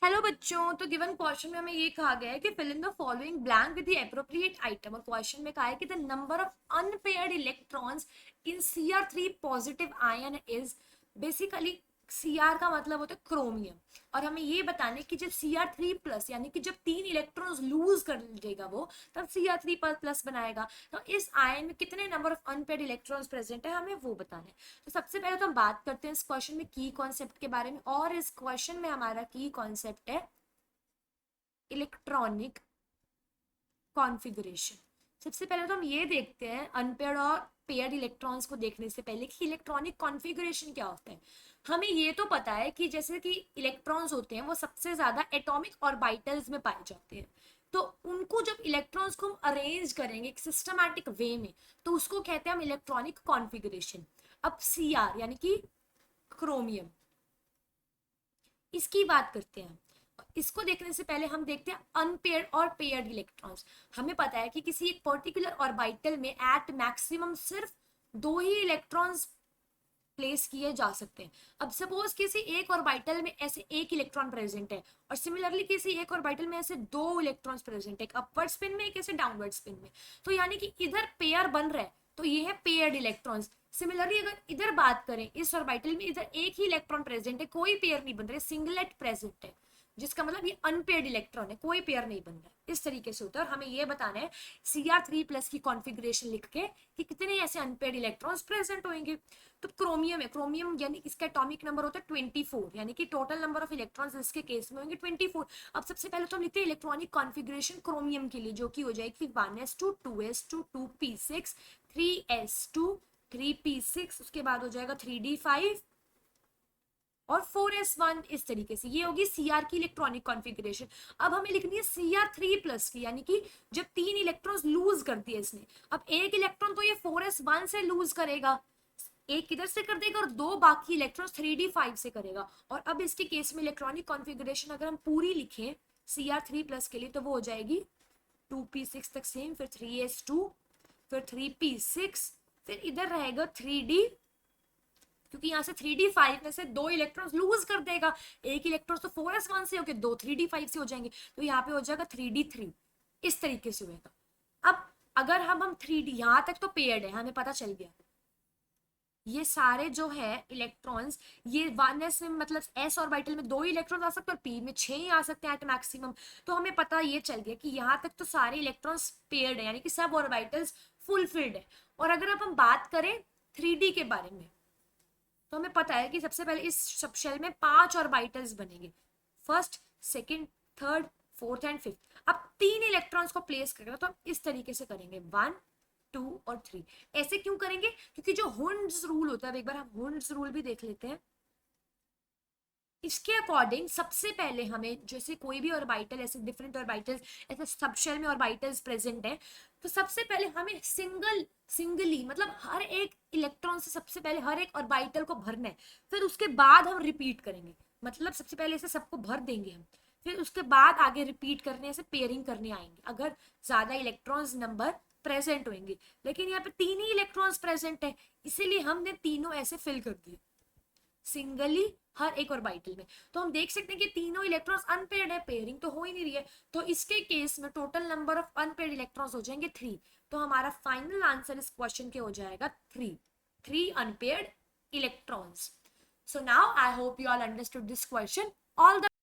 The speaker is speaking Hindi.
हेलो बच्चों। तो गिवन क्वेश्चन में हमें ये कहा गया है कि fill in the following blank with the appropriate item. और क्वेश्चन में कहा है कि the number of unpaired electrons in Cr3 positive ion is. Basically Cr का मतलब होता है क्रोमियम, और हमें ये बताने कि जब Cr3 प्लस यानी कि जब 3 इलेक्ट्रॉन्स लूज कर देगा वो, तब Cr3 प्लस बनाएगा। तो इस आयन में कितने number of unpaired electrons present है, हमें वो बताना है। तो सबसे पहले तो हम बात करते हैं इस क्वेश्चन में की कॉन्सेप्ट के बारे में, और इस क्वेश्चन में हमारा की कॉन्सेप्ट है इलेक्ट्रॉनिक कॉन्फ़िगरेशन। सबसे पहले तो हम ये देखते हैं अनपेयर्ड और पेयर्ड इलेक्ट्रॉन्स को देखने से पहले कि इलेक्ट्रॉनिक कॉन्फ़िगरेशन क्या होता है। हमें ये तो पता है कि जैसे कि इलेक्ट्रॉन्स होते हैं वो सबसे ज्यादा एटॉमिक ऑर्बिटल्स में पाए जाते हैं। तो उनको जब इलेक्ट्रॉन्स को हम अरेंज करेंगे एक सिस्टमैटिक वे में, तो उसको कहते हैं हम इलेक्ट्रॉनिक कॉन्फ़िगरेशन। अब Cr यानी कि क्रोमियम, इसकी बात करते हैं। इसको देखने से पहले हम देखते हैं अनपेयर्ड और पेयर्ड इलेक्ट्रॉन्स। हमें पता है कि किसी एक पर्टिकुलर ऑर्बिटल में एट मैक्सिमम सिर्फ 2 ही इलेक्ट्रॉन्स प्लेस किए जा सकते हैं। अब सपोज किसी एक ऑर्बिटल में ऐसे एक इलेक्ट्रॉन प्रेजेंट है, और सिमिलरली किसी एक ऑर्बिटल में ऐसे 2 इलेक्ट्रॉन्स प्रेजेंट है, एक अपवर्ड स्पिन में एक ऐसे डाउनवर्ड स्पिन में। तो यानी कि इधर पेयर बन रहा है, तो ये है पेयर्ड इलेक्ट्रॉन्स। सिमिलरली अगर इधर बात करें, इस ऑर्बिटल में इधर एक ही इलेक्ट्रॉन प्रेजेंट है, कोई पेयर नहीं बन रहा है, सिंगलेट प्रेजेंट है, जिसका मतलब ये अनपेयर्ड इलेक्ट्रॉन है, कोई पेयर नहीं बन रहा है। इस तरीके से होता है, और हमें ये बताना है Cr3 प्लस की कॉन्फ़िगरेशन लिख के कि कितने ऐसे अनपेयर्ड इलेक्ट्रॉन्स प्रेजेंट होंगे। तो क्रोमियम है, क्रोमियम यानी इसका एटॉमिक नंबर होता है 24, यानी कि टोटल नंबर ऑफ इलेक्ट्रॉन्स इसके केस में होंगे 24। अब सबसे पहले तो हम लिखते हैं इलेक्ट्रॉनिक कॉन्फ़िगरेशन क्रोमियम के लिए, जो कि हो जाएगी 1s2 2s2 2p6 3s2 3p6, उसके बाद हो जाएगा 3d5 और 4s1। इस तरीके से ये होगी Cr की इलेक्ट्रॉनिक कॉन्फ़िगरेशन। अब हमें लिखनी है Cr3 प्लस की, यानी कि जब 3 इलेक्ट्रॉन्स लूज कर दिए इसने। अब एक इलेक्ट्रॉन तो ये 4s1 से लूज करेगा, एक किधर से कर देगा, और 2 बाकी इलेक्ट्रॉन्स 3d5 से करेगा। और अब इसके केस में इलेक्ट्रॉनिक कॉन्फ़िगरेशन अगर हम पूरी लिखें Cr3 प्लस के लिए, तो वो हो जाएगी 2p6 तक सेम, फिर 3s2, फिर 3p6, फिर इधर रहेगा 3d, क्योंकि यहाँ से 3d5 में से 2 इलेक्ट्रॉन्स लूज कर देगा। एक इलेक्ट्रॉन तो 4s1 से होके 2 3d5 से हो जाएंगे, तो यहाँ पे हो जाएगा 3d3। इस तरीके से होगा। अब अगर हम 3d, यहाँ तक तो पेयर्ड है, हमें पता चल गया। ये सारे जो है इलेक्ट्रॉन्स, ये 1s में मतलब s ऑर्बिटल में 2 ही इलेक्ट्रॉन आ सकते हैं, और p में 6 ही आ सकते हैं एट मैक्सिमम। तो हमें पता ये चल गया कि यहाँ तक तो सारे इलेक्ट्रॉन्स पेयर्ड है, यानी कि सब ऑर्बिटल्स फुलफिल्ड है। और अगर अब हम बात करें 3d के बारे में, तो हमें पता है कि सबसे पहले इस सब शेल में 5 ऑर्बिटल्स बनेंगे, first, second, third, fourth and fifth. अब 3 इलेक्ट्रॉन्स को प्लेस करेगा, तो हम इस तरीके से करेंगे 1 2 और 3। ऐसे क्यों करेंगे? क्योंकि जो हुंड्स रूल होता है, एक बार हम हुंड्स रूल भी देख लेते हैं। इसके अकॉर्डिंग सबसे पहले हमें, जैसे कोई भी ऑर्बिटल ऐसे डिफरेंट ऑर्बिटल्स ऐसे सब शेल में ऑर्बिटल्स प्रेजेंट है, तो सबसे पहले हमें सिंगली मतलब हर एक इलेक्ट्रॉन से सबसे पहले हर एक ऑर्बिटल को भरना है। फिर उसके बाद हम रिपीट करेंगे, मतलब सबसे पहले इसे सबको भर देंगे हम, फिर उसके बाद आगे रिपीट करने से पेयरिंग करने आएंगे अगर ज्यादा इलेक्ट्रॉन्स नंबर प्रेजेंट होंगे। लेकिन यहाँ पे 3 ही इलेक्ट्रॉन्स प्रेजेंट है, इसीलिए हमने तीनों ऐसे फिल कर दिए सिंगली हर एक ऑर्बिटल में। तो हम देख सकते हैं कि तीनों इलेक्ट्रॉन्स अनपेयर्ड है, पेयरिंग तो हो ही नहीं रही है। तो इसके केस में total number of unpaired electrons हो जाएंगे 3। तो हमारा फाइनल आंसर इस क्वेश्चन के हो जाएगा 3 unpaired electrons. So now I hope you all understood this question. All the